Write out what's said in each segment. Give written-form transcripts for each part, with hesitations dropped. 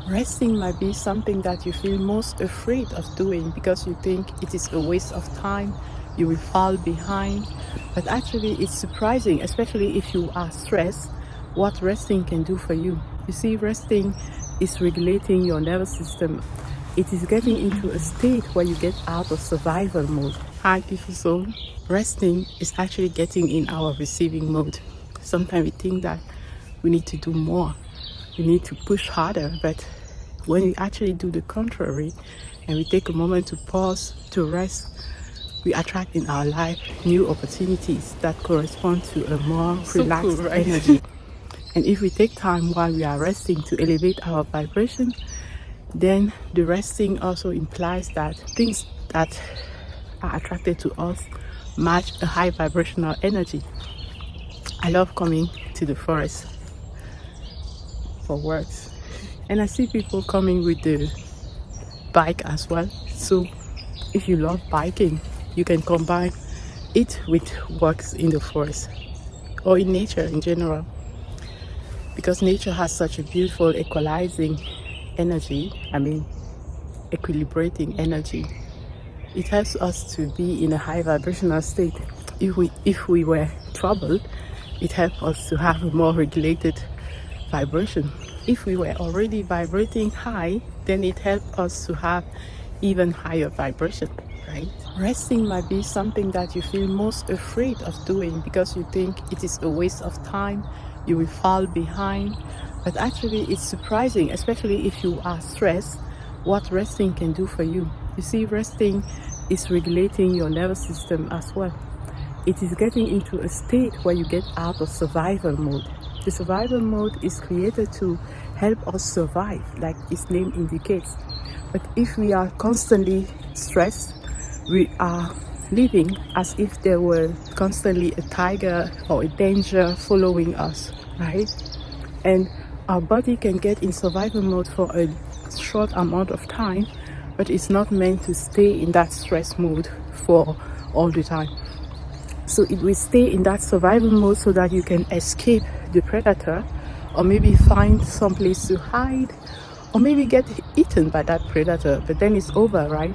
Resting might be something that you feel most afraid of doing because you think it is a waste of time, you will fall behind. But actually, it's surprising, especially if you are stressed, what resting can do for you. You see, resting is regulating your nervous system. It is getting into a state where you get out of survival mode. Hi, beautiful soul. Resting is actually getting in our receiving mode. Sometimes we think that we need to do more, we need to push harder, but when we actually do the contrary and we take a moment to pause, to rest, we attract in our life new opportunities that correspond to a more relaxed energy. And if we take time while we are resting to elevate our vibration, then the resting also implies that things that are attracted to us match a high vibrational energy. I love coming to the forest for works, and I see people coming with the bike as well. So if you love biking, you can combine it with walks in the forest or in nature in general, because nature has such a beautiful equalizing energy, equilibrating energy. It helps us to be in a high vibrational state. If we were troubled, it helps us to have a more regulated vibration. If we were already vibrating high, then it helps us to have even higher vibration, right? Resting might be something that you feel most afraid of doing because you think it is a waste of time, you will fall behind. But actually, it's surprising, especially if you are stressed, what resting can do for you. You see, resting is regulating your nervous system as well. It is getting into a state where you get out of survival mode. The survival mode is created to help us survive, like its name indicates. But if we are constantly stressed, we are living as if there were constantly a tiger or a danger following us, right? And our body can get in survival mode for a short amount of time, but it's not meant to stay in that stress mode for all the time. So it will stay in that survival mode so that you can escape the predator, or maybe find some place to hide, or maybe get eaten by that predator, but then it's over, right?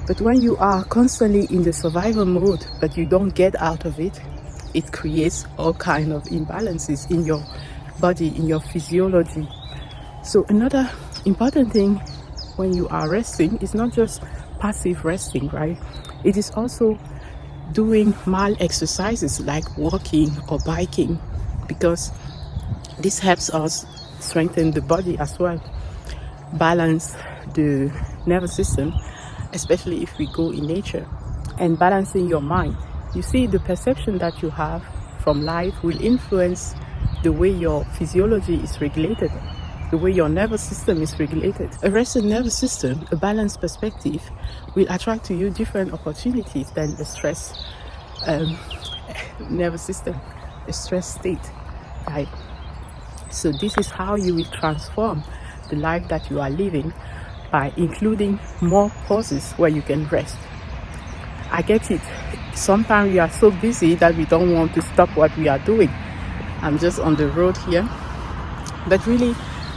But when you are constantly in the survival mode but you don't get out of it, it creates all kind of imbalances in your body, in your physiology. So another important thing when you are resting is not just passive resting, right? It is also doing mild exercises like walking or biking, because this helps us strengthen the body as well, balance the nervous system, especially if we go in nature, and balancing your mind. You see, the perception that you have from life will influence the way your physiology is regulated, the way your nervous system is regulated. A rested nervous system, a balanced perspective, will attract to you different opportunities than a stress nervous system, a stress state, right? So this is how you will transform the life that you are living, by including more pauses where you can rest. I get it. Sometimes we are so busy that we don't want to stop what we are doing. I'm just on the road here. But really,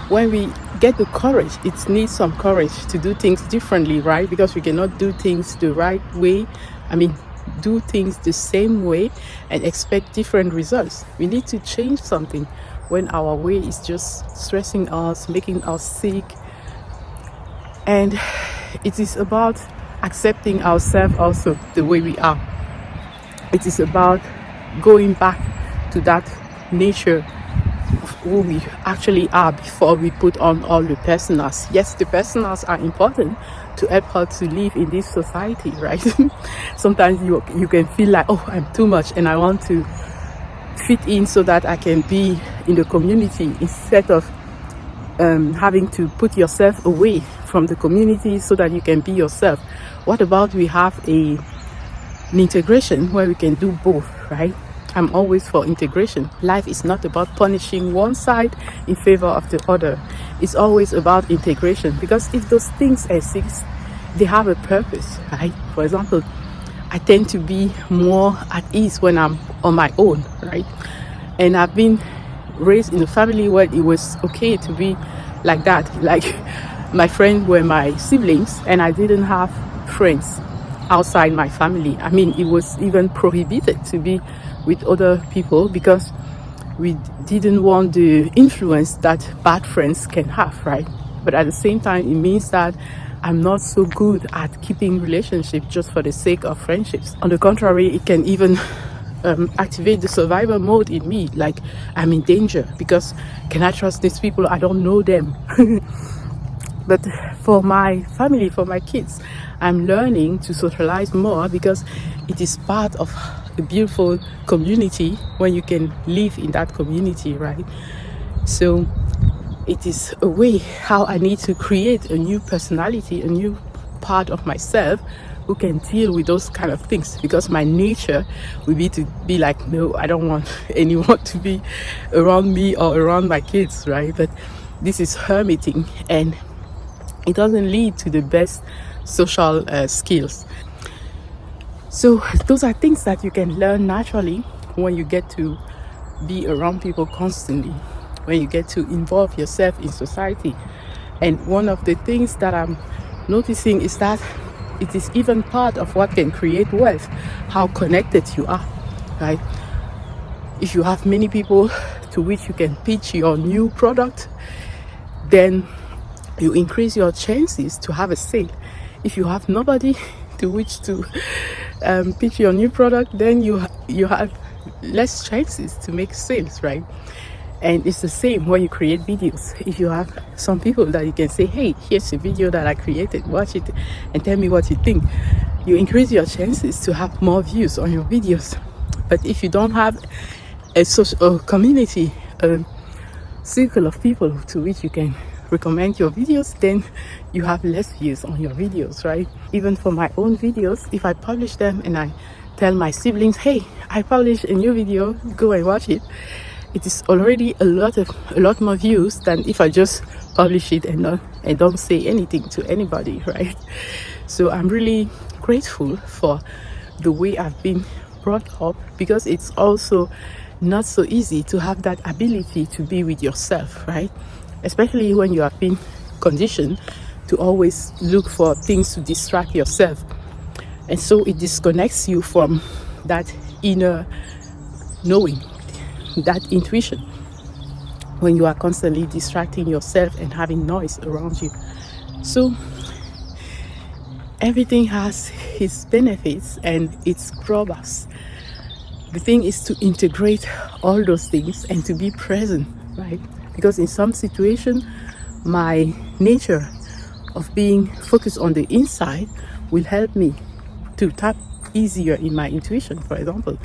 when we get the courage, it needs some courage to do things differently, right? Because we cannot do things the right way. Do things the same way and expect different results. We need to change something when our way is just stressing us, making us sick. And it is about accepting ourselves also the way we are. It is about going back to that nature of who we actually are before we put on all the personas. Yes, the personas are important to help us to live in this society, right? Sometimes you can feel like, oh, I'm too much and I want to fit in so that I can be in the community, instead of having to put yourself away from the community so that you can be yourself. What about we have an integration where we can do both, right? I'm always for integration. Life is not about punishing one side in favor of the other. It's always about integration, because if those things exist, they have a purpose, right? For example, I tend to be more at ease when I'm on my own, right? And I've been raised in a family where it was okay to be like that. Like my friends were my siblings, and I didn't have friends outside my family. I mean, it was even prohibited to be with other people because we didn't want the influence that bad friends can have, right? But at the same time, it means that I'm not so good at keeping relationships just for the sake of friendships. On the contrary, it can even activate the survivor mode in me, like I'm in danger because can I trust these people? I don't know them. But for my family, for my kids, I'm learning to socialize more because it is part of a beautiful community when you can live in that community, right? So it is a way how I need to create a new personality, a new part of myself who can deal with those kind of things, because my nature will be to be like, no, I don't want anyone to be around me or around my kids, right? But this is hermiting, and it doesn't lead to the best social skills. So those are things that you can learn naturally when you get to be around people constantly, when you get to involve yourself in society. And one of the things that I'm noticing is that it is even part of what can create wealth, how connected you are, right? If you have many people to which you can pitch your new product, then you increase your chances to have a sale. If you have nobody to which to pitch your new product, then you have less chances to make sales, right? And it's the same when you create videos. If you have some people that you can say, hey, here's a video that I created, watch it and tell me what you think, you increase your chances to have more views on your videos. But if you don't have a social community, a circle of people to which you can recommend your videos, then you have less views on your videos, right? Even for my own videos, if I publish them and I tell my siblings, hey, I published a new video, go and watch it, it is already a lot more views than if I just publish it and don't say anything to anybody, right? So I'm really grateful for the way I've been brought up, because it's also not so easy to have that ability to be with yourself, right? Especially when you have been conditioned to always look for things to distract yourself. And so it disconnects you from that inner knowing, that intuition, when you are constantly distracting yourself and having noise around you. So everything has its benefits and its drawbacks. The thing is to integrate all those things and to be present, right? Because in some situation, my nature of being focused on the inside will help me to tap easier in my intuition, for example.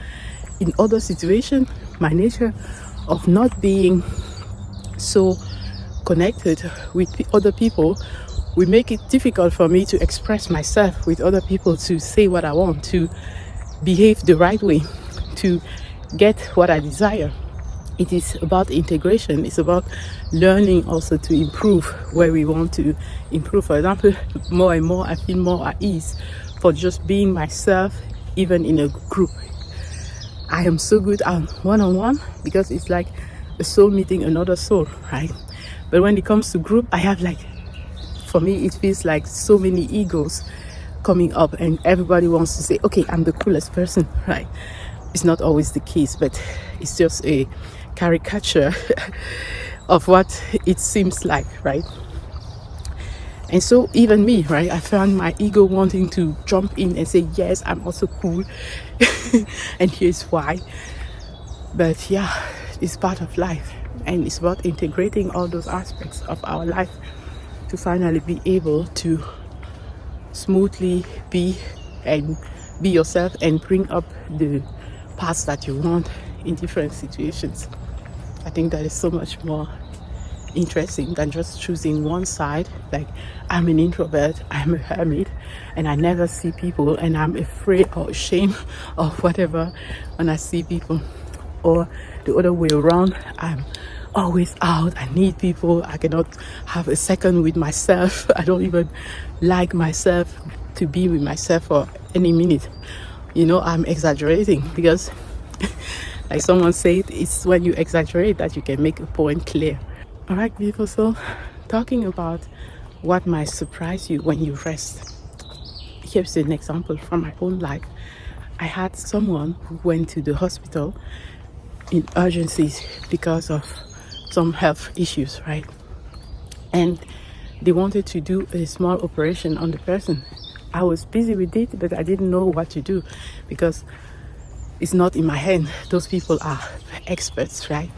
In other situations, my nature of not being so connected with other people will make it difficult for me to express myself with other people, to say what I want, to behave the right way, to get what I desire. It is about integration. It's about learning also to improve where we want to improve. For example, more and more I feel more at ease for just being myself, even in a group. I am so good at one-on-one because it's like a soul meeting another soul, right? But when it comes to group, I have like, for me, it feels like so many egos coming up and everybody wants to say, okay, I'm the coolest person, right? It's not always the case, but it's just a caricature of what it seems like, right? And so even me, right, I found my ego wanting to jump in and say, yes, I'm also cool and here's why. But yeah, it's part of life, and it's about integrating all those aspects of our life to finally be able to smoothly be yourself and bring up the parts that you want in different situations. I think that is so much more interesting than just choosing one side. Like, I'm an introvert, I'm a hermit, and I never see people, and I'm afraid or ashamed of whatever when I see people. Or the other way around, I'm always out, I need people, I cannot have a second with myself. I don't even like myself to be with myself for any minute. You know, I'm exaggerating because like someone said, it's when you exaggerate that you can make a point clear. All right, beautiful soul, talking about what might surprise you when you rest. Here's an example from my own life. I had someone who went to the hospital in urgencies because of some health issues, right? And they wanted to do a small operation on the person. I was busy with it, but I didn't know what to do because it's not in my hand. Those people are experts, right?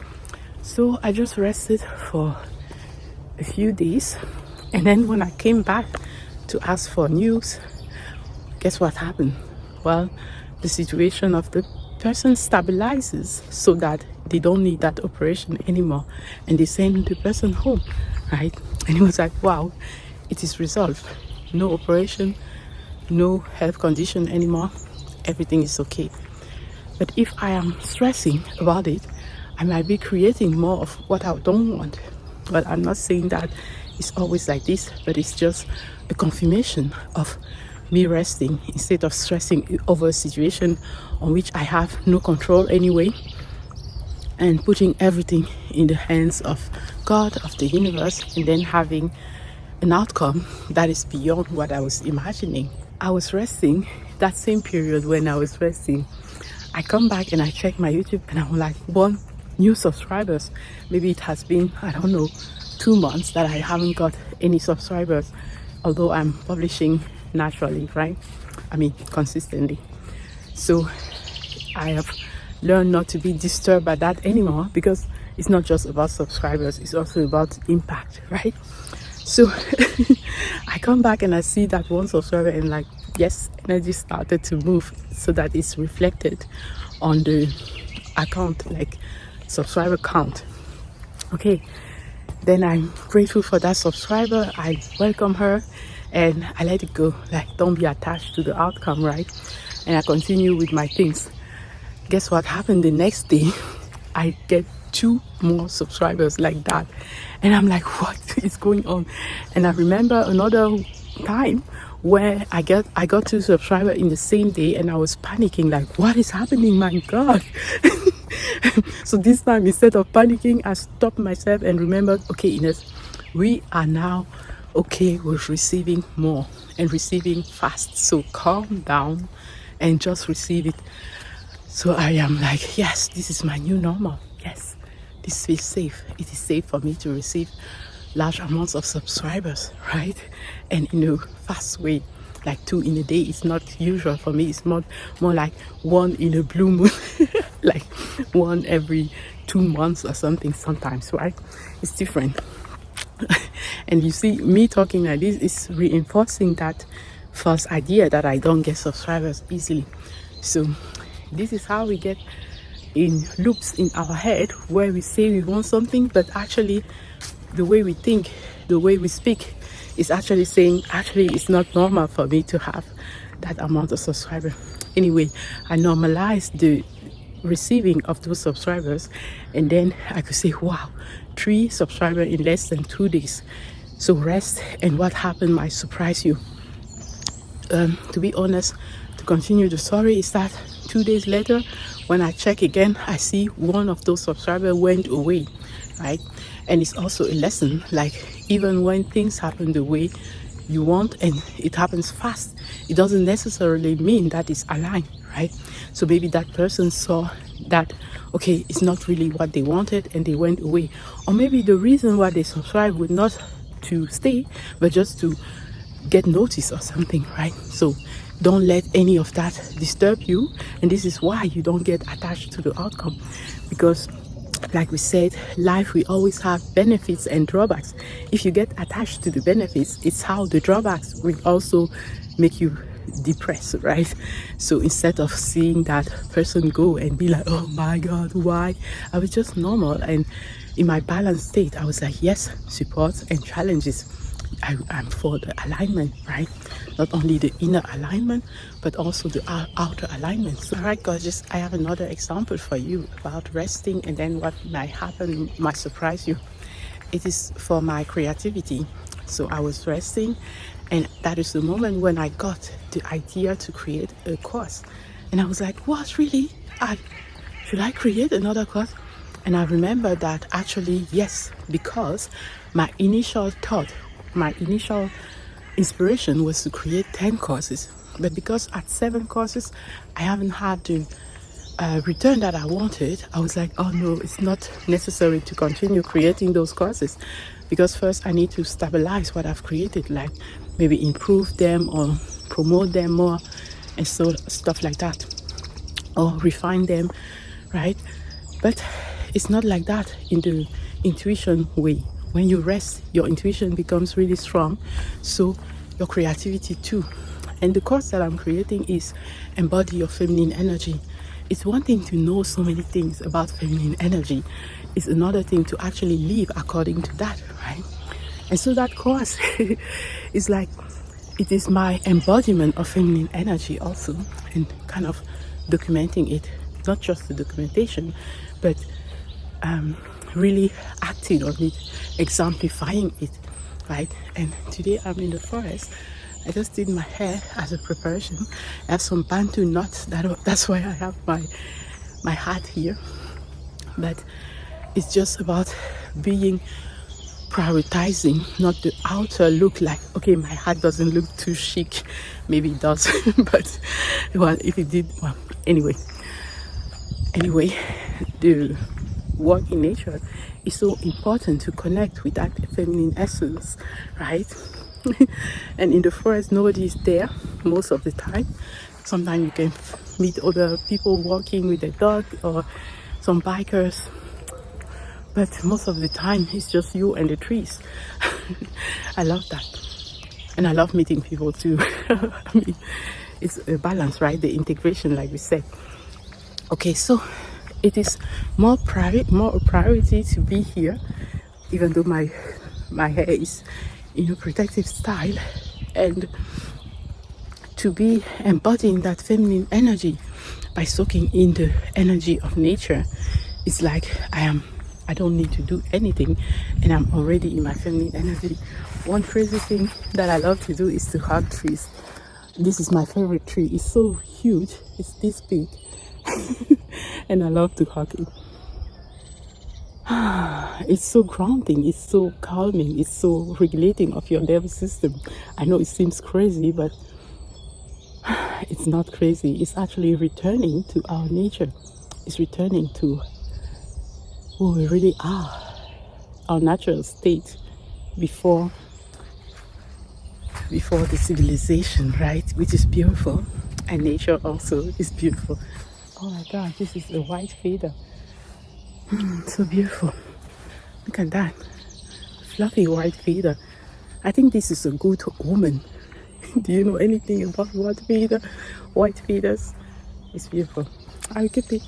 So I just rested for a few days, and then when I came back to ask for news, guess what happened? Well, the situation of the person stabilizes so that they don't need that operation anymore, and they send the person home, right? And it was like, wow, it is resolved. No operation, no health condition anymore. Everything is okay. But if I am stressing about it, I might be creating more of what I don't want. But I'm not saying that it's always like this, but it's just a confirmation of me resting instead of stressing over a situation on which I have no control anyway, and putting everything in the hands of God, of the universe, and then having an outcome that is beyond what I was imagining. I was resting that same period. When I was resting, I come back and I check my YouTube and I'm like, 1 new subscribers. Maybe it has been, I don't know, 2 months that I haven't got any subscribers, although I'm publishing naturally, right? I mean, consistently. So I have learned not to be disturbed by that anymore, because it's not just about subscribers, it's also about impact, right? So I come back and I see that 1 subscriber and like, yes, energy started to move so that it's reflected on the account, like subscriber count. Okay, then I'm grateful for that subscriber. I welcome her and I let it go. Like, don't be attached to the outcome, right? And I continue with my things. Guess what happened the next day? I get 2 more subscribers like that, and I'm like, what is going on? And I remember another time where I got 2 subscribers in the same day, and I was panicking, like, what is happening, my God? So this time, instead of panicking, I stopped myself and remembered, okay, Inès, we are now okay with receiving more and receiving fast, so calm down and just receive it. So I am like, yes, this is my new normal. Yes, this is safe. It is safe for me to receive large amounts of subscribers, right? And in a fast way. Like 2 in a day is not usual for me. It's more like 1 in a blue moon, like 1 every 2 months or something sometimes, right? It's different. And you see, me talking like this is reinforcing that false idea that I don't get subscribers easily. So this is how we get in loops in our head where we say we want something, but actually the way we think, the way we speak is actually saying, actually it's not normal for me to have that amount of subscribers. Anyway, I normalized the receiving of those subscribers, and then I could say, wow, 3 subscribers in less than 2 days. So rest and what happened might surprise you. To be honest, to continue the story, is that 2 days later, when I check again, I see 1 of those subscribers went away, right? And it's also a lesson, like, even when things happen the way you want and it happens fast, it doesn't necessarily mean that it's aligned, right? So maybe that person saw that, okay, it's not really what they wanted and they went away. Or maybe the reason why they subscribed was not to stay, but just to get noticed or something, right? So don't let any of that disturb you. And this is why you don't get attached to the outcome, because like we said, life will always have benefits and drawbacks. If you get attached to the benefits, it's how the drawbacks will also make you depressed, right? So instead of seeing that person go and be like, oh my God, why? I was just normal, and in my balanced state, I was like, yes, support and challenges. I'm for the alignment, right? Not only the inner alignment, but also the outer alignment. So, all right, gorgeous, I have another example for you about resting, and then what might happen might surprise you. It is for my creativity. So I was resting, and that is the moment when I got the idea to create a course. And I was like, what, really? Should I create another course? And I remember that actually, yes, because my initial thought, my initial inspiration was to create 10 courses. But because at 7 courses, I haven't had the return that I wanted, I was like, oh no, it's not necessary to continue creating those courses, because first I need to stabilize what I've created, like maybe improve them or promote them more and so stuff like that, or refine them, right? But it's not like that in the intuition way. When you rest, your intuition becomes really strong, so your creativity too. And the course that I'm creating is Embody Your Feminine Energy. It's one thing to know so many things about feminine energy. It's another thing to actually live according to that, right? And so that course is like, it is my embodiment of feminine energy also, and kind of documenting it, not just the documentation, but really acting on it, exemplifying it, right? And today I'm in the forest. I just did my hair as a preparation. I have some bantu knots. That's why I have my hat here. But it's just about being prioritizing, not the outer look, like, okay, my hat doesn't look too chic. Maybe it does, but well, if it did, well, anyway, the work in nature is so important to connect with that feminine essence, right? And in the forest, nobody is there most of the time. Sometimes you can meet other people walking with a dog or some bikers, but most of the time it's just you and the trees. I love that, and I love meeting people too. I mean, it's a balance, right? The integration, like we said. Okay, so it is more a priority to be here, even though my hair is in a protective style, and to be embodying that feminine energy by soaking in the energy of nature. It's like I don't need to do anything, and I'm already in my feminine energy. One crazy thing that I love to do is to hug trees. This is my favorite tree. It's so huge, it's this big. And I love to hug it. It's so grounding, it's so calming, it's so regulating of your nervous system. I know it seems crazy, but it's not crazy. It's actually returning to our nature. It's returning to who we really are, our natural state before the civilization, right? Which is beautiful, and nature also is beautiful. Oh my God, this is a white feather. So beautiful. Look at that. Fluffy white feather. I think this is a good omen. Do you know anything about white feather? White feathers? It's beautiful. I'll keep it.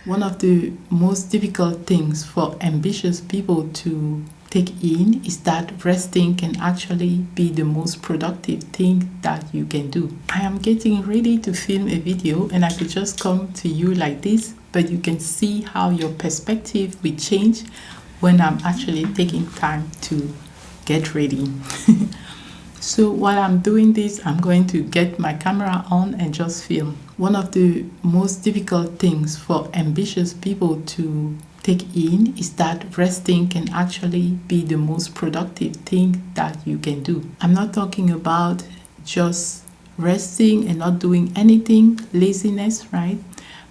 One of the most difficult things for ambitious people to take in is that resting can actually be the most productive thing that you can do. I am getting ready to film a video, and I could just come to you like this, but you can see how your perspective will change when I'm actually taking time to get ready. So while I'm doing this, I'm going to get my camera on and just film. One of the most difficult things for ambitious people to take in is that resting can actually be the most productive thing that you can do. I'm not talking about just resting and not doing anything, laziness, right?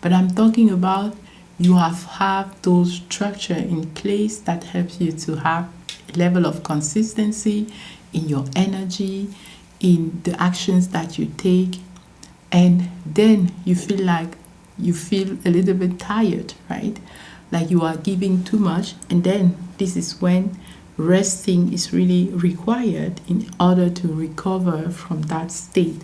But I'm talking about you have those structure in place that helps you to have a level of consistency in your energy, in the actions that you take, and then you feel a little bit tired, right? Like you are giving too much, and then this is when resting is really required in order to recover from that state.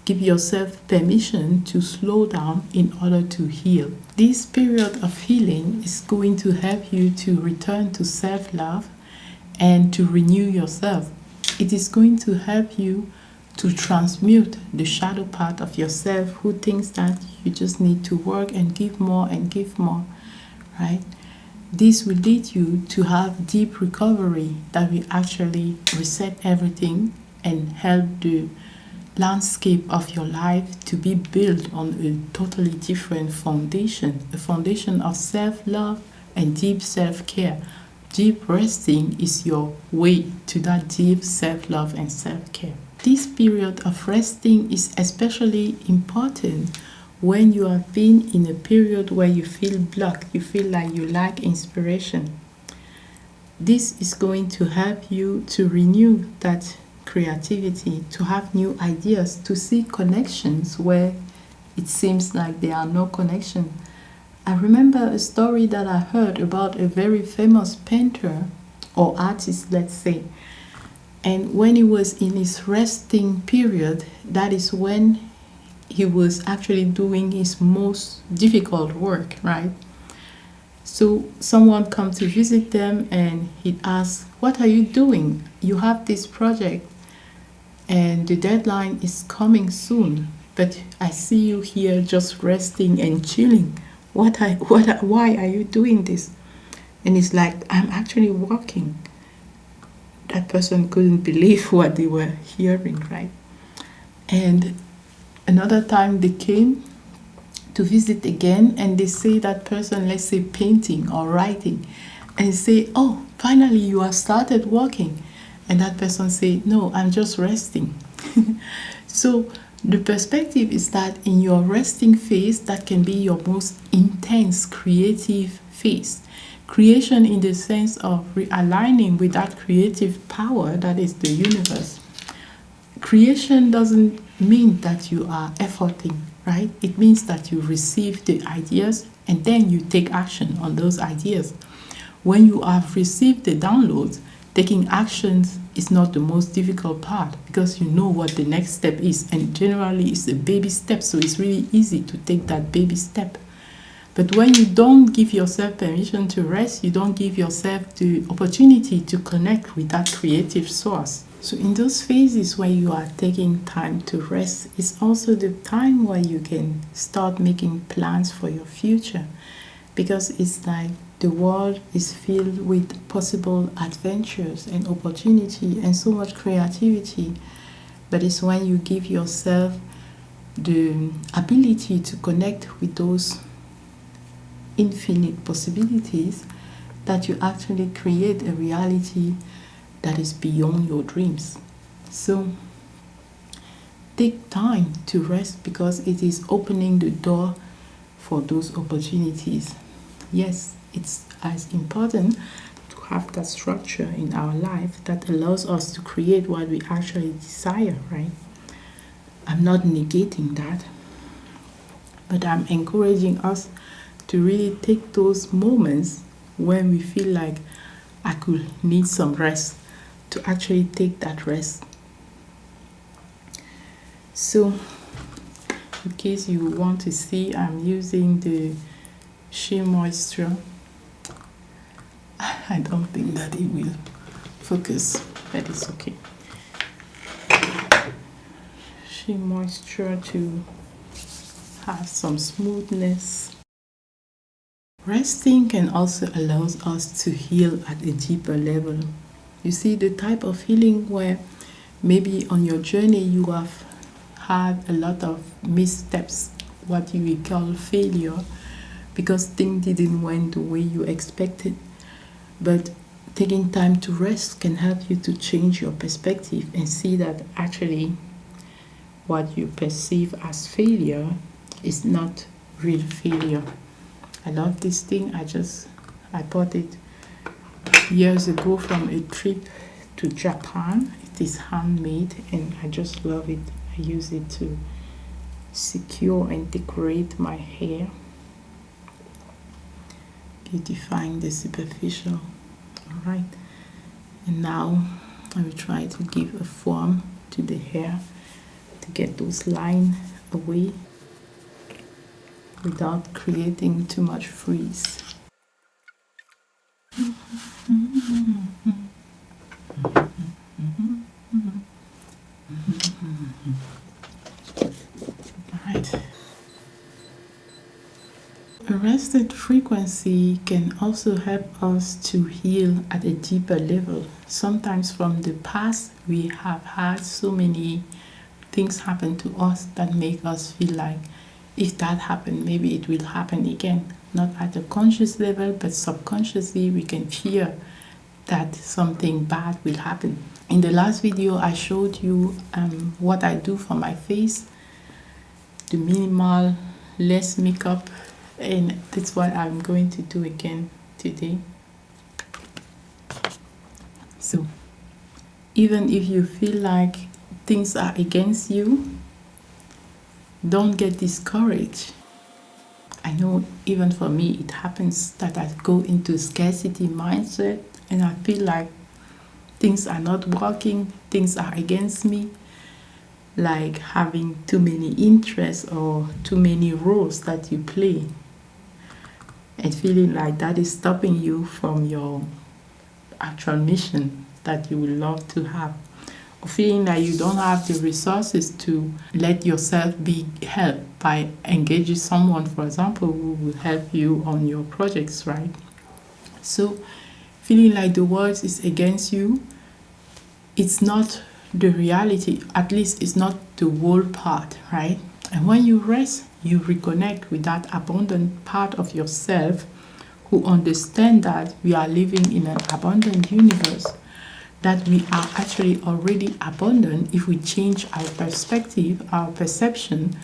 Give yourself permission to slow down in order to heal. This period of healing is going to help you to return to self-love and to renew yourself. It is going to help you to transmute the shadow part of yourself who thinks that you just need to work and give more, right? This will lead you to have deep recovery that will actually reset everything and help the landscape of your life to be built on a totally different foundation, a foundation of self-love and deep self-care. Deep resting is your way to that deep self-love and self-care. This period of resting is especially important when you have been in a period where you feel blocked, you feel like you lack inspiration. This is going to help you to renew that creativity, to have new ideas, to see connections where it seems like there are no connections. I remember a story that I heard about a very famous painter or artist, let's say. And when he was in his resting period, that is when he was actually doing his most difficult work, right? So someone come to visit them and he asked, "What are you doing? You have this project and the deadline is coming soon, but I see you here just resting and chilling. Why are you doing this?" And it's like, "I'm actually working." That person couldn't believe what they were hearing, right? And another time they came to visit again and they say that person, let's say painting or writing, and say, "Oh, finally you have started working." And that person say, "No, I'm just resting." So the perspective is that in your resting phase, that can be your most intense creative phase. Creation in the sense of realigning with that creative power that is the universe. Creation doesn't mean that you are efforting, right? It means that you receive the ideas and then you take action on those ideas. When you have received the downloads, taking actions is not the most difficult part because you know what the next step is, and generally it's a baby step, so it's really easy to take that baby step. But when you don't give yourself permission to rest, you don't give yourself the opportunity to connect with that creative source. So in those phases where you are taking time to rest, it's also the time where you can start making plans for your future, because it's like the world is filled with possible adventures and opportunity and so much creativity. But it's when you give yourself the ability to connect with those infinite possibilities that you actually create a reality that is beyond your dreams. So take time to rest because it is opening the door for those opportunities. Yes, it's as important to have that structure in our life that allows us to create what we actually desire, right? I'm not negating that, but I'm encouraging us to really take those moments when we feel like I could need some rest, to actually take that rest. So in case you want to see, I'm using the Shea Moisture. I don't think that it will focus, but it's okay. Shea Moisture to have some smoothness. Resting can also allow us to heal at a deeper level. You see, the type of healing where maybe on your journey you have had a lot of missteps, what you will call failure, because things didn't went the way you expected. But taking time to rest can help you to change your perspective and see that actually what you perceive as failure is not real failure. I love this thing. I bought it years ago from a trip to Japan. It is handmade and I just love it. I use it to secure and decorate my hair, beautifying the superficial. Alright, and now I will try to give a form to the hair to get those lines away without creating too much frizz. Right. A rested frequency can also help us to heal at a deeper level. Sometimes from the past we have had so many things happen to us that make us feel like if that happened, maybe it will happen again. Not at a conscious level, but subconsciously we can fear that something bad will happen. In the last video, I showed you what I do for my face, the minimal, less makeup, and that's what I'm going to do again today. So even if you feel like things are against you, don't get discouraged. I know even for me it happens that I go into scarcity mindset and I feel like things are not working, things are against me, like having too many interests or too many roles that you play, and feeling like that is stopping you from your actual mission that you would love to have, or feeling that you don't have the resources to let yourself be helped by engaging someone, for example, who will help you on your projects, right? So feeling like the world is against you, it's not the reality, at least it's not the whole part, right? And when you rest, you reconnect with that abundant part of yourself who understand that we are living in an abundant universe, that we are actually already abundant if we change our perspective, our perception,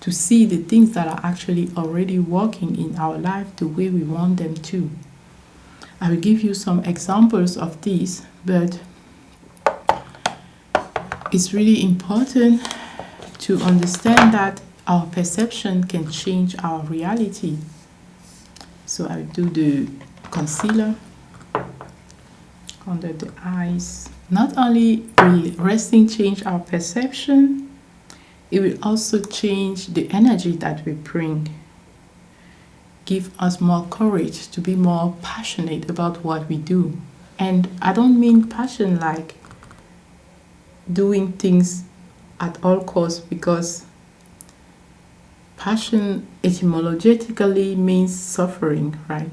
to see the things that are actually already working in our life the way we want them to. I will give you some examples of these, but it's really important to understand that our perception can change our reality. So I do the concealer under the eyes. Not only will resting change our perception, it will also change the energy that we bring. Give us more courage to be more passionate about what we do. And I don't mean passion like doing things at all costs, because passion etymologically means suffering, right?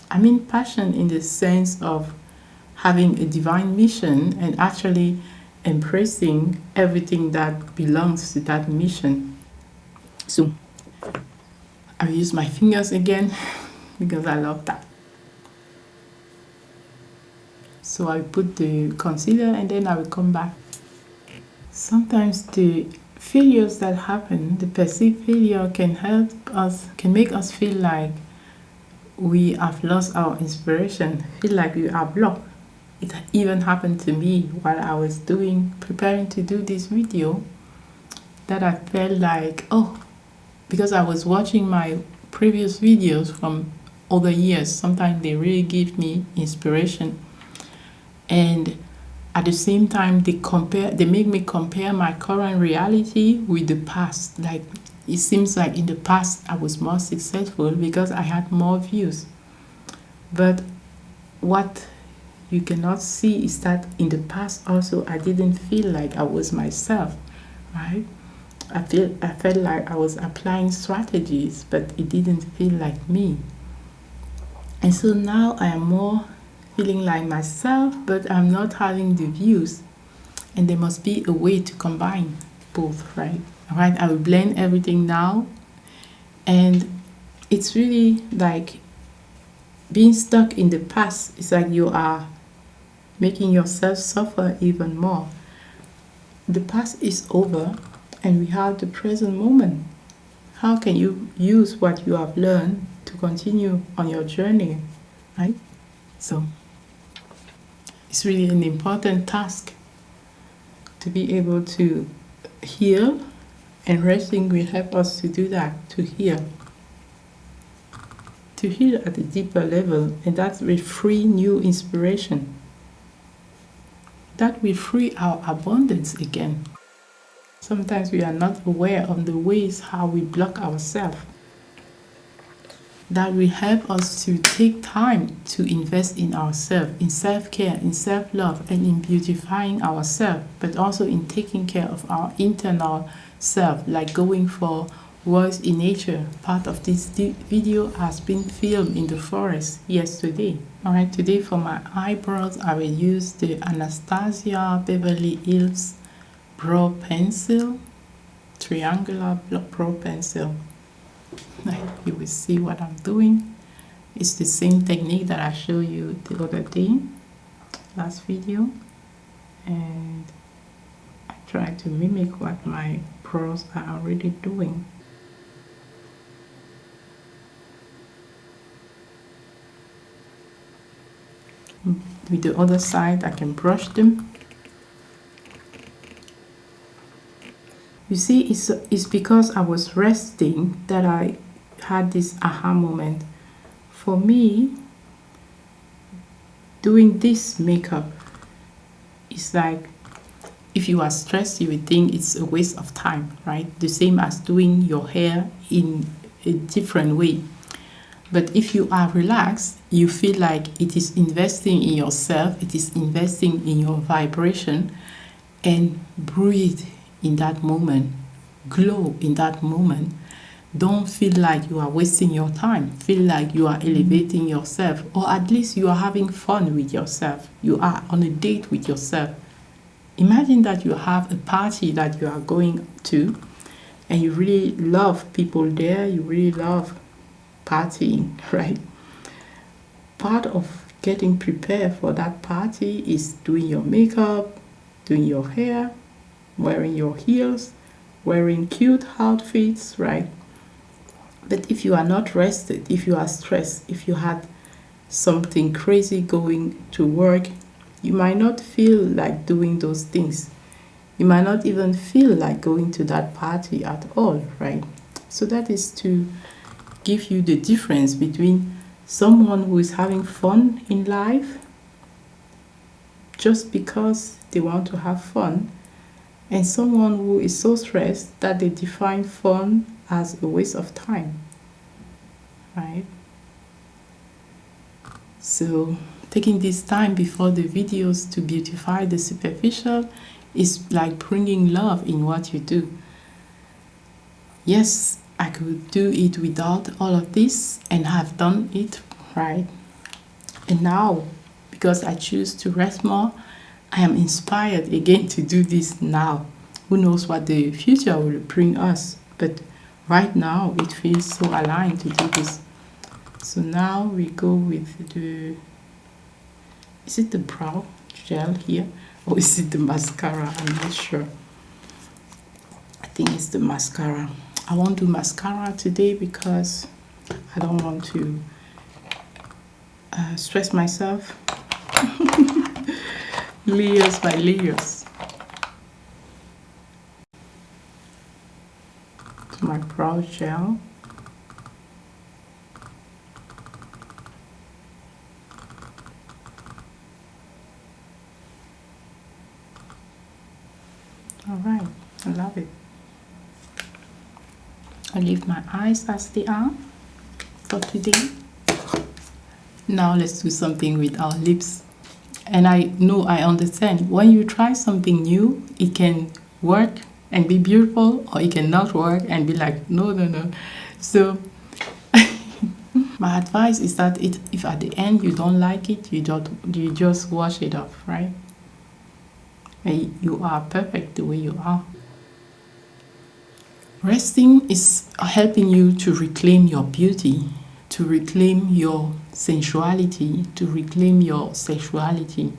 I mean passion in the sense of having a divine mission and actually embracing everything that belongs to that mission. So I'll use my fingers again because I love that. So I put the concealer and then I will come back. Sometimes the failures that happen, the perceived failure, can make us feel like we have lost our inspiration, feel like we are blocked. It even happened to me while I was preparing to do this video, that I felt like, because I was watching my previous videos from other years, sometimes they really give me inspiration. And at the same time, they make me compare my current reality with the past. Like, it seems like in the past I was more successful because I had more views. But what you cannot see is that in the past also I didn't feel like I was myself, right? I felt like I was applying strategies, but it didn't feel like me. And so now I am more feeling like myself, but I'm not having the views. And there must be a way to combine both, right? All right, I will blend everything now. And it's really like being stuck in the past. It's like you are making yourself suffer even more. The past is over and we have the present moment. How can you use what you have learned to continue on your journey, right? So it's really an important task to be able to heal, and resting will help us to do that, to heal at a deeper level, and that will free new inspiration. That will free our abundance again. Sometimes we are not aware of the ways how we block ourselves. That will help us to take time to invest in ourselves, in self-care, in self-love, and in beautifying ourselves, but also in taking care of our internal self, like going for walks in nature. Part of this video has been filmed in the forest yesterday. Alright, today for my eyebrows, I will use the Anastasia Beverly Hills brow pencil, triangular brow pencil. You will see what I'm doing. It's the same technique that I showed you the other day, last video, and I try to mimic what my brows are already doing. With the other side, I can brush them. You see, it's because I was resting that I had this aha moment. For me, doing this makeup is like, if you are stressed, you would think it's a waste of time, right? The same as doing your hair in a different way. But if you are relaxed, you feel like it is investing in yourself, it is investing in your vibration, and breathe in that moment, glow in that moment. Don't feel like you are wasting your time. Feel like you are elevating yourself, or at least you are having fun with yourself. You are on a date with yourself. Imagine that you have a party that you are going to, and you really love people there, you really love partying, right? Part of getting prepared for that party is doing your makeup, doing your hair, wearing your heels, wearing cute outfits, right? But if you are not rested, if you are stressed, if you had something crazy going to work, you might not feel like doing those things. You might not even feel like going to that party at all, right? So that is to give you the difference between someone who is having fun in life just because they want to have fun, and someone who is so stressed that they define fun as a waste of time, right? So taking this time before the videos to beautify the superficial is like bringing love in what you do. Yes, I could do it without all of this, and have done it, right? And now, because I choose to rest more, I am inspired again to do this now. Who knows what the future will bring us, but right now it feels so aligned to do this. So now we go with the, is it the brow gel here, or is it the mascara? I'm not sure. I think it's the mascara. I won't do mascara today because I don't want to stress myself. Layers by layers. My brow gel. All right, I love it. I leave my eyes as they are for today. Now let's do something with our lips. And I know, I understand, when you try something new, it can work and be beautiful, or it cannot work and be like, no, no, no. So my advice is that if at the end you don't like it, you just wash it off, right? And you are perfect the way you are. Resting is helping you to reclaim your beauty, to reclaim your sensuality, to reclaim your sexuality,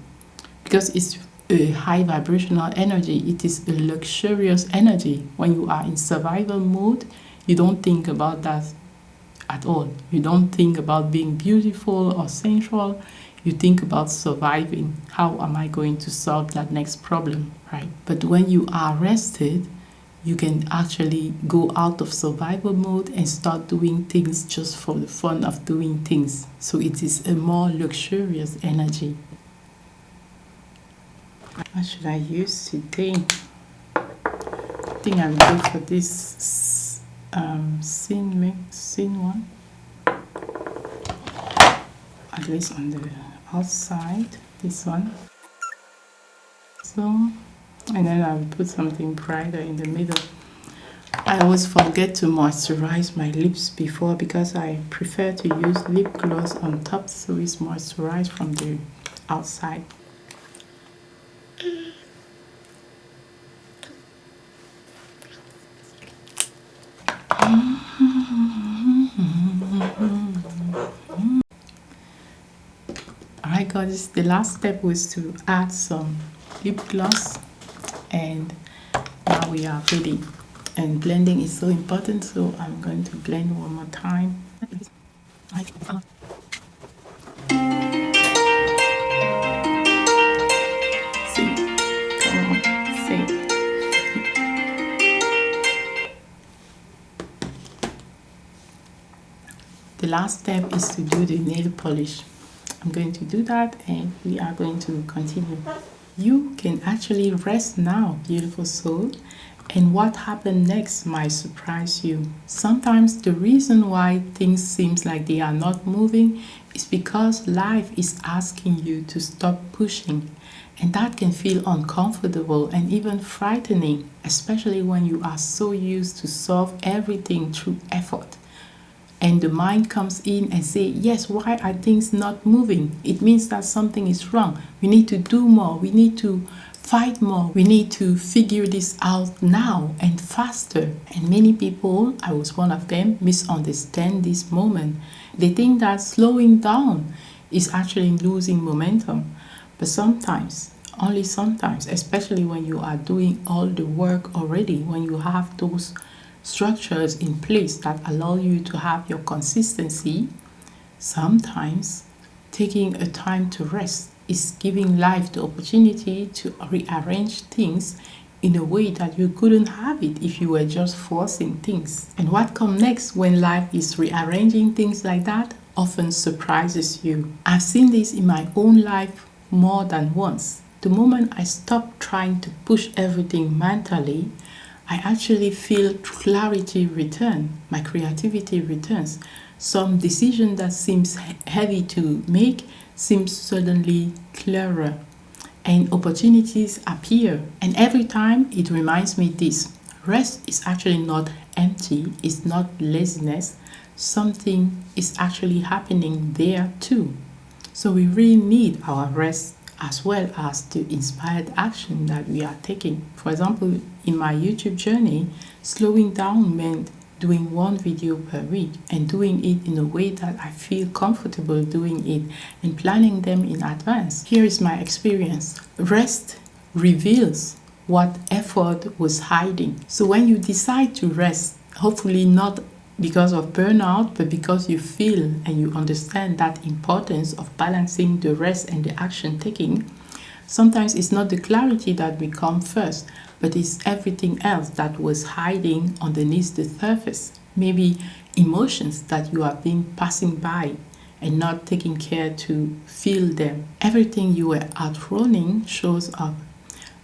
because it's a high vibrational energy. It is a luxurious energy. When you are in survival mode, you don't think about that at all. You don't think about being beautiful or sensual. You think about surviving. How am I going to solve that next problem, right? But when you are rested, you can actually go out of survival mode and start doing things just for the fun of doing things. So it is a more luxurious energy. What should I use today? I think I will go for this scene one. At least on the outside, this one. So, and then I'll put something brighter in the middle. I always forget to moisturize my lips before, because I prefer to use lip gloss on top so it's moisturized from the outside. because the last step was to add some lip gloss, and now we are ready. And blending is so important, so I'm going to blend one more time. See, come on, see. The last step is to do the nail polish. I'm going to do that and we are going to continue. You can actually rest now, beautiful soul, and what happened next might surprise you. Sometimes the reason why things seem like they are not moving is because life is asking you to stop pushing, and that can feel uncomfortable and even frightening, especially when you are so used to solve everything through effort. And the mind comes in and say, yes, why are things not moving? It means that something is wrong. We need to do more. We need to fight more. We need to figure this out now and faster. And many people, I was one of them, misunderstand this moment. They think that slowing down is actually losing momentum. But sometimes, only sometimes, especially when you are doing all the work already, when you have those structures in place that allow you to have your consistency, sometimes taking a time to rest is giving life the opportunity to rearrange things in a way that you couldn't have it if you were just forcing things. And what comes next when life is rearranging things like that often surprises you. I've seen this in my own life more than once. The moment I stop trying to push everything mentally, I actually feel clarity return. My creativity returns. Some decision that seems heavy to make seems suddenly clearer, and opportunities appear. And every time it reminds me this: rest is actually not empty, it's not laziness. Something is actually happening there too. So we really need our rest as well as the inspired action that we are taking. For example, in my YouTube journey, slowing down meant doing one video per week and doing it in a way that I feel comfortable doing it and planning them in advance. Here is my experience. Rest reveals what effort was hiding. So when you decide to rest, hopefully not because of burnout, but because you feel and you understand that importance of balancing the rest and the action taking, sometimes it's not the clarity that will come first, but it's everything else that was hiding underneath the surface. Maybe emotions that you have been passing by and not taking care to feel them. Everything you were outrunning shows up.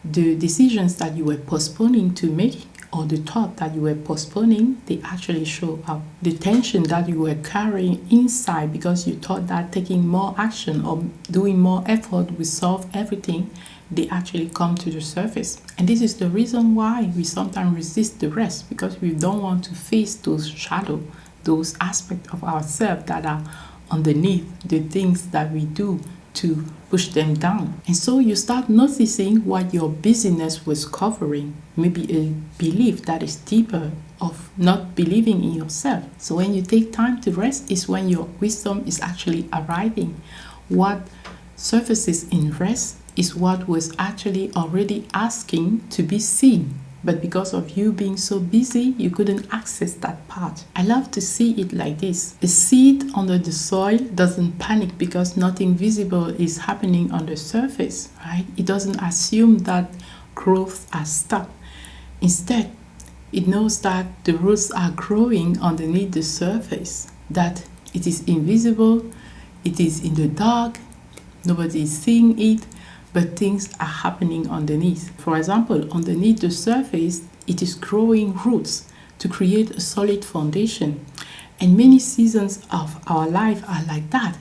The decisions that you were postponing to make, or the thought that you were postponing, they actually show up. The tension that you were carrying inside because you thought that taking more action or doing more effort will solve everything, they actually come to the surface. And this is the reason why we sometimes resist the rest, because we don't want to face those shadows, those aspects of ourselves that are underneath the things that we do to push them down. And so you start noticing what your busyness was covering, maybe a belief that is deeper of not believing in yourself. So when you take time to rest is when your wisdom is actually arriving. What surfaces in rest is what was actually already asking to be seen. But because of you being so busy, you couldn't access that part. I love to see it like this. A seed under the soil doesn't panic because nothing visible is happening on the surface, right? It doesn't assume that growth has stopped. Instead, it knows that the roots are growing underneath the surface, that it is invisible, it is in the dark, nobody is seeing it, but things are happening underneath. For example, underneath the surface, it is growing roots to create a solid foundation. And many seasons of our life are like that.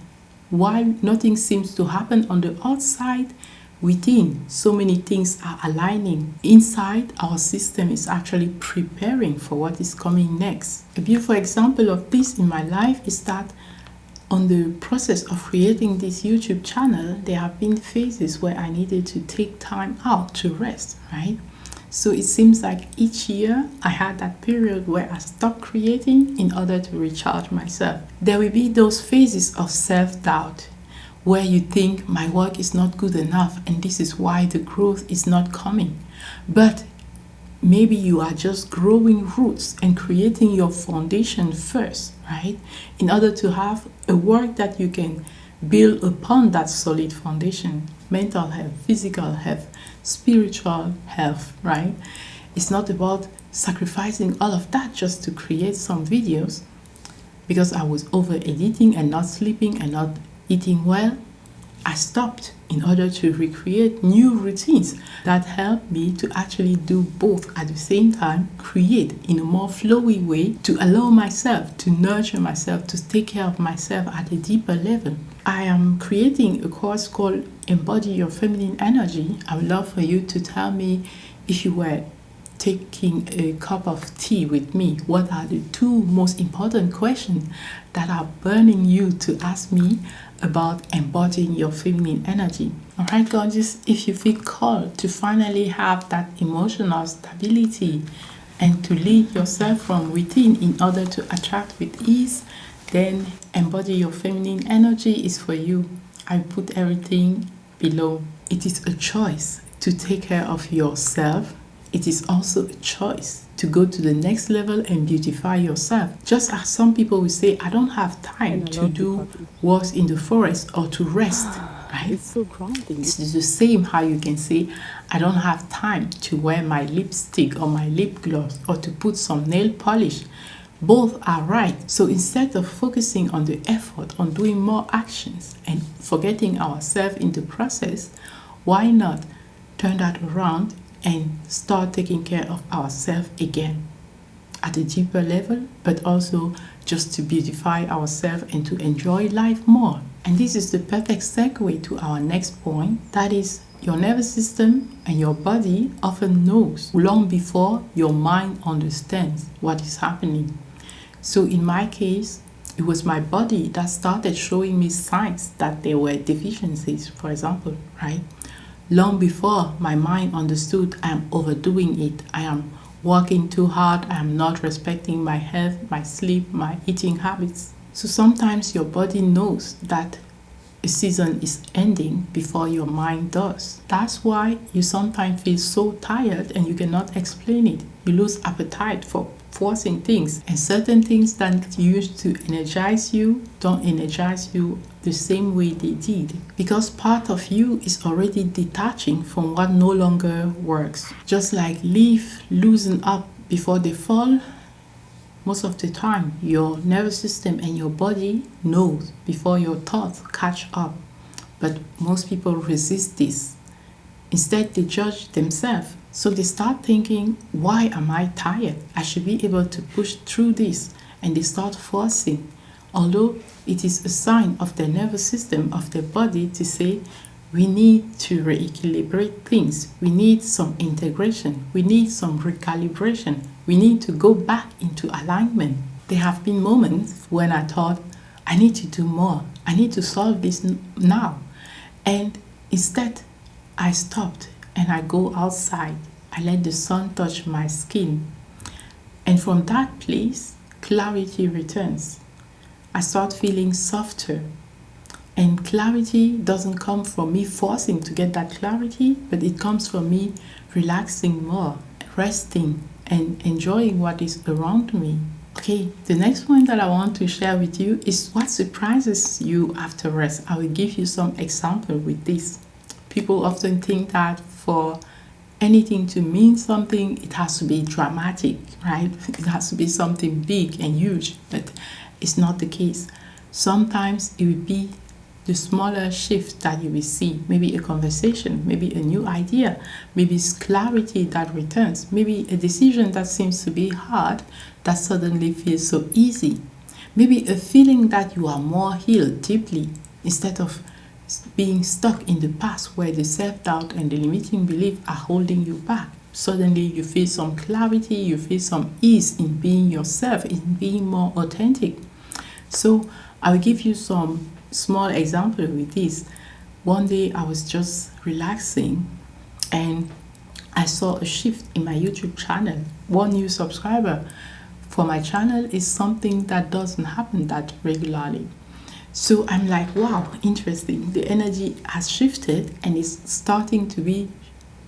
While nothing seems to happen on the outside, within, so many things are aligning. Inside, our system is actually preparing for what is coming next. A beautiful example of this in my life is that on the process of creating this YouTube channel, there have been phases where I needed to take time out to rest, right? So it seems like each year I had that period where I stopped creating in order to recharge myself. There will be those phases of self-doubt where you think my work is not good enough and this is why the growth is not coming. But maybe you are just growing roots and creating your foundation first, right? In order to have a work that you can build upon that solid foundation. Mental health, physical health, spiritual health, right? It's not about sacrificing all of that just to create some videos. Because I was over editing and not sleeping and not eating well, I stopped in order to recreate new routines that help me to actually do both at the same time, create in a more flowy way to allow myself to nurture myself, to take care of myself at a deeper level. I am creating a course called Embody Your Feminine Energy. I would love for you to tell me, if you were taking a cup of tea with me, what are the two most important questions that are burning you to ask me about embodying your feminine energy? Alright, gorgeous, if you feel called to finally have that emotional stability and to lead yourself from within in order to attract with ease, then Embody Your Feminine Energy is for you. I put everything below. It is a choice to take care of yourself. It is also a choice to go to the next level and beautify yourself. Just as some people will say, I don't have time to do walks in the forest or to rest, right? It's so grounding. It's the same how you can say, I don't have time to wear my lipstick or my lip gloss or to put some nail polish. Both are right. So instead of focusing on the effort, on doing more actions and forgetting ourselves in the process, why not turn that around and start taking care of ourselves again at a deeper level, but also just to beautify ourselves and to enjoy life more. And this is the perfect segue to our next point, that is, your nervous system and your body often knows long before your mind understands what is happening. So in my case, it was my body that started showing me signs that there were deficiencies, for example, right? Long before my mind understood I am overdoing it, I am working too hard, I am not respecting my health, my sleep, my eating habits. So sometimes your body knows that a season is ending before your mind does. That's why you sometimes feel so tired and you cannot explain it. You lose appetite for forcing things, and certain things that used to energize you don't energize you the same way they did, because part of you is already detaching from what no longer works. Just like leaves loosen up before they fall, most of the time your nervous system and your body knows before your thoughts catch up. But most people resist this. Instead, they judge themselves. So they start thinking, why am I tired? I should be able to push through this. And they start forcing. Although it is a sign of their nervous system, of their body to say, we need to re-equilibrate things. We need some integration. We need some recalibration. We need to go back into alignment. There have been moments when I thought, I need to do more. I need to solve this now. And instead, I stopped and I go outside. I let the sun touch my skin. And from that place, clarity returns. I start feeling softer. And clarity doesn't come from me forcing to get that clarity, but it comes from me relaxing more, resting, and enjoying what is around me. Okay, the next point that I want to share with you is what surprises you after rest. I will give you some example with this. People often think that for anything to mean something, it has to be dramatic, right? It has to be something big and huge, but it's not the case. Sometimes it will be the smaller shift that you will see, maybe a conversation, maybe a new idea, maybe it's clarity that returns, maybe a decision that seems to be hard that suddenly feels so easy, maybe a feeling that you are more healed deeply instead of being stuck in the past where the self-doubt and the limiting belief are holding you back. Suddenly you feel some clarity, you feel some ease in being yourself, in being more authentic. So I'll give you some small example with this. One day I was just relaxing and I saw a shift in my YouTube channel. 1 new subscriber for my channel is something that doesn't happen that regularly. So I'm like, wow, interesting. The energy has shifted and is starting to be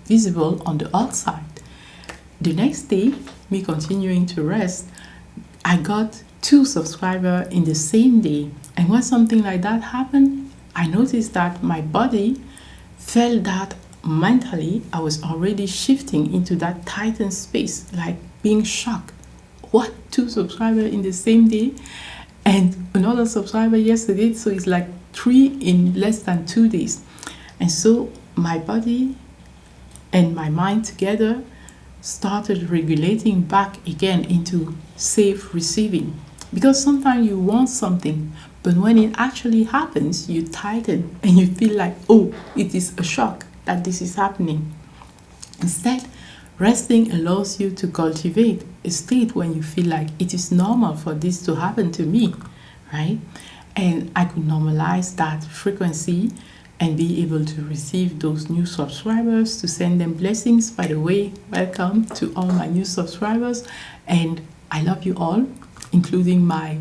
visible on the outside. The next day, me continuing to rest, I got 2 subscribers in the same day. And when something like that happened, I noticed that my body felt that mentally I was already shifting into that tightened space, like being shocked. What? 2 subscribers in the same day? And another subscriber yesterday, so it's like 3 in less than 2 days. And so my body and my mind together started regulating back again into safe receiving. Because sometimes you want something, but when it actually happens, you tighten and you feel like, oh, it is a shock that this is happening. Instead, resting allows you to cultivate a state when you feel like it is normal for this to happen to me, right? And I could normalize that frequency and be able to receive those new subscribers, to send them blessings. By the way, welcome to all my new subscribers, and I love you all, including my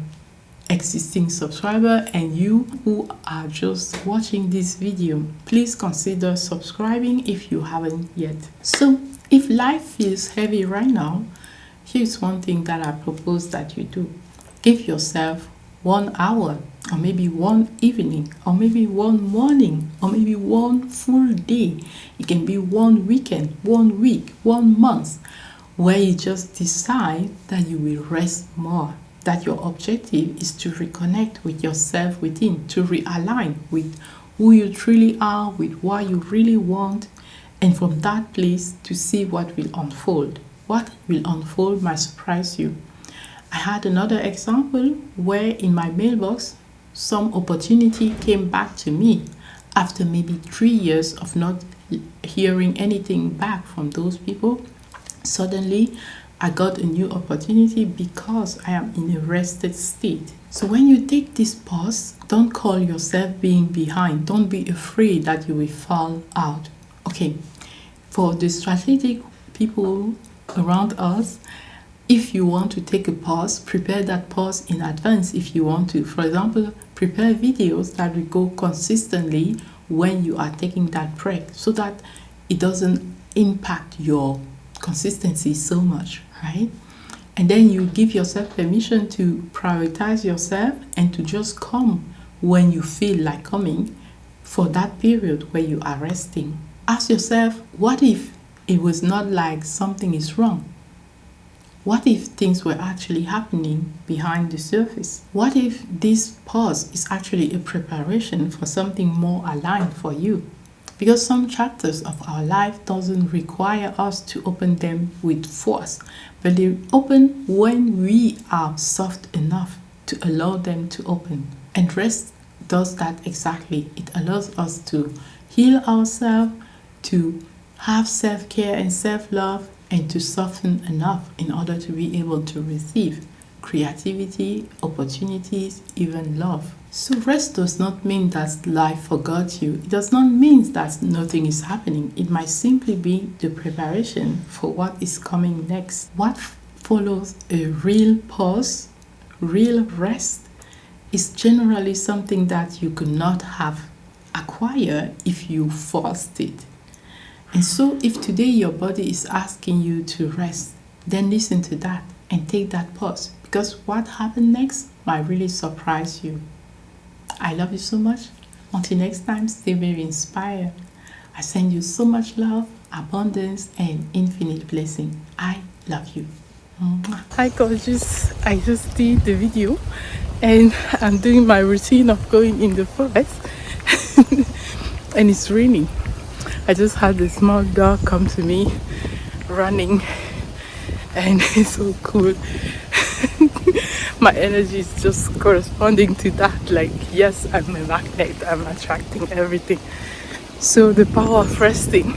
existing subscriber and you who are just watching this video. Please consider subscribing if you haven't yet. So if life feels heavy right now, here's one thing that I propose that you do. Give yourself 1 hour, or maybe one evening, or maybe one morning, or maybe one full day. It can be one weekend, 1 week, 1 month, where you just decide that you will rest more. That your objective is to reconnect with yourself within, to realign with who you truly are, with what you really want, and from that place to see what will unfold. What will unfold might surprise you. I had another example where in my mailbox, some opportunity came back to me after maybe 3 years of not hearing anything back from those people. Suddenly, I got a new opportunity because I am in a rested state. So when you take this pause, don't call yourself being behind. Don't be afraid that you will fall out. Okay, for the strategic people around us, if you want to take a pause, prepare that pause in advance if you want to. For example, prepare videos that will go consistently when you are taking that break so that it doesn't impact your consistency so much, right? And then you give yourself permission to prioritize yourself and to just come when you feel like coming for that period where you are resting. Ask yourself, what if it was not like something is wrong? What if things were actually happening behind the surface? What if this pause is actually a preparation for something more aligned for you? Because some chapters of our life doesn't require us to open them with force, but they open when we are soft enough to allow them to open. And rest does that exactly. It allows us to heal ourselves, to have self-care and self-love, and to soften enough in order to be able to receive creativity, opportunities, even love. So rest does not mean that life forgot you. It does not mean that nothing is happening. It might simply be the preparation for what is coming next. What follows a real pause, real rest, is generally something that you could not have acquired if you forced it. And so if today your body is asking you to rest, then listen to that and take that pause, because what happened next might really surprise you. I love you so much. Until next time, stay very inspired. I send you so much love, abundance, and infinite blessing. I love you. Hi gorgeous. I just did the video and I'm doing my routine of going in the forest and it's raining. I just had a small dog come to me running and it's so cool. My energy is just corresponding to that. Like, yes, I'm a magnet, I'm attracting everything. So the power of resting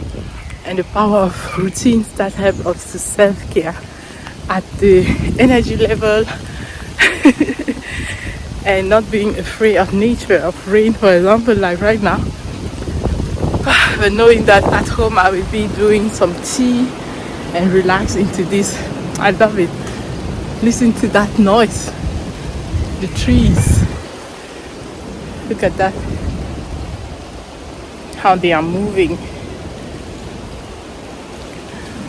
and the power of routines that help us to self-care at the energy level and not being afraid of nature, of rain, for example, like right now. But knowing that at home I will be doing some tea and relax into this. I love it. Listen to that noise, the trees, Look at that, how they are moving.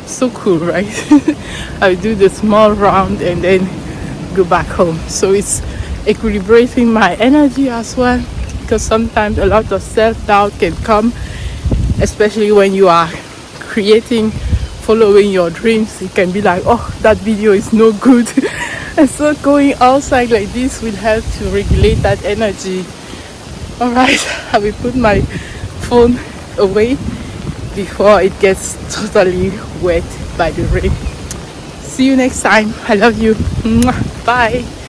So cool, right? I do the small round and then go back home. So it's equilibrating my energy as well, because sometimes a lot of self-doubt can come, especially when you are creating, following your dreams. It can be like, oh, that video is no good. And so going outside like this will help to regulate that energy. All right, I will put my phone away before it gets totally wet by the rain. See you next time. I love you. Bye.